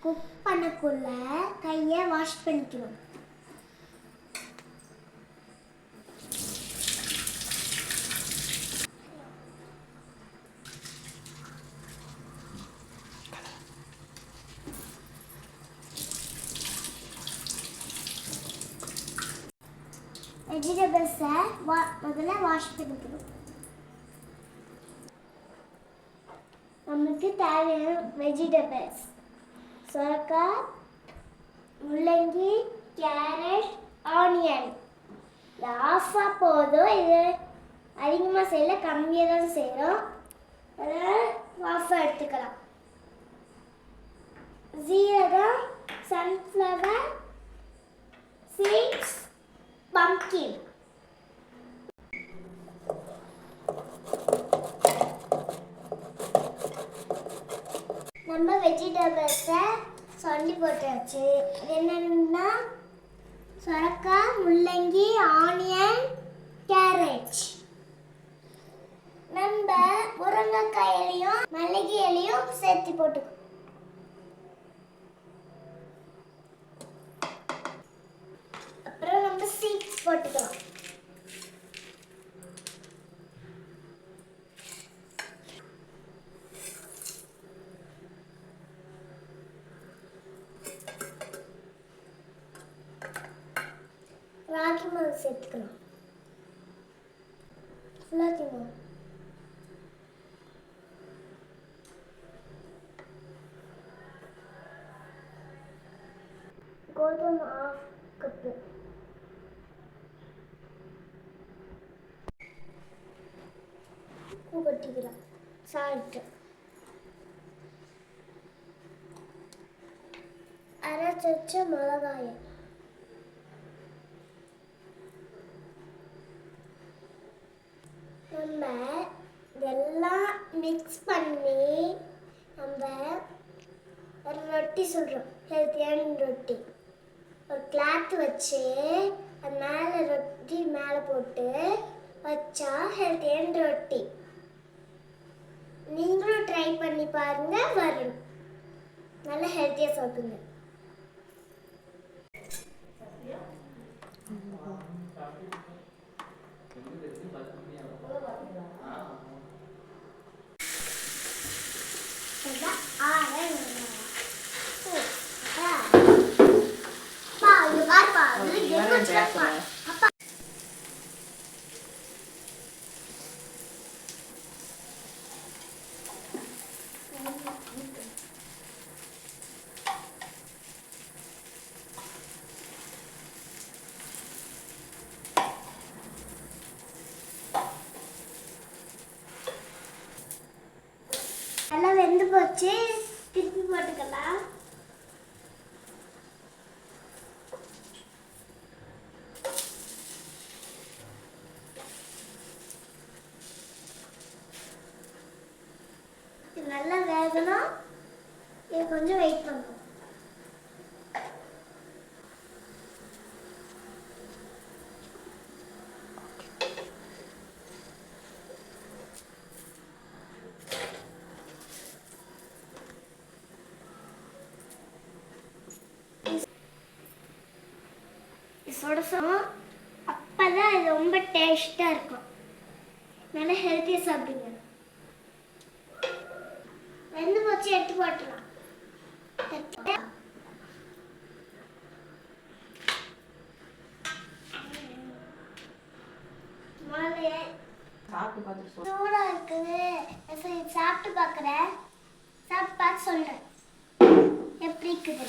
Cook பண்ணக்குள்ள கையை wash பண்ணிக்கணும். வெஜிடபிள்ஸை முதல்ல வாஷ் பண்ணிக்கணும். நமக்கு தேவையான வெஜிடபிள்ஸ் சொரக்காய், முள்ளங்கி, கேரட், ஆனியன். இது ஆஃபாக போதும். இது அதிகமாக செய்யல, கம்மியாக தான் செய்கிறோம். அதனால் ஆஃபாக எடுத்துக்கலாம். ஜீரகம், சன்ஃப்ளவர் சீட்ஸ், பம்ப்கின். நம்ம வெஜிடபிள்ஸை சொல்லி போட்டாச்சு. அது என்னென்னா சொரக்காய், முள்ளங்கி, ஆனியன், கேரட். நம்ம முருங்கைக்காய் இலையும் மல்லிகை இலையும் சேர்த்து போட்டுக்கோ. அப்புறம் நம்ம சீட்ஸ் போட்டுக்கலாம். ராகி மாவு சேர்த்துக்கலாம். எல்லாத்தையும் கோதுமை 1/2 கப்பு, உப்பு கொட்டிக்கலாம். சால்ட்டு அரைச்சு வச்ச மிளகாய், நம்ம இதெல்லாம் மிக்ஸ் பண்ணி நம்ம ஒரு ரொட்டி சுடுறோம். ஹெல்த்தியான ரொட்டி. ஒரு கிளாத் வச்சு அது மேலே ரொட்டி மேலே போட்டு வச்சா ஹெல்த்தியான ரொட்டி. நீங்களும் ட்ரை பண்ணி பாருங்க, வரும். நல்லா ஹெல்த்தியாக சாப்பிடுங்க. நல்லா வெந்து போச்சு. திருப்பி போட்டுக்கலாம். இது நல்லா வேகணும். இது கொஞ்சம் வெயிட் பண்ணணும். சுடசம் அப்பதான் இது ரொம்ப டேஸ்டா இருக்கும். நல்லா ஹெல்த்தியா சாப்பிடுங்க. வெந்து போச்சு, எடுத்து போட்டுலாம். சூடா இருக்குது. சாப்பிட்டு பார்க்குறேன். சாப்பிட்டு பார்த்து சொல்றேன் எப்படி இருக்குது.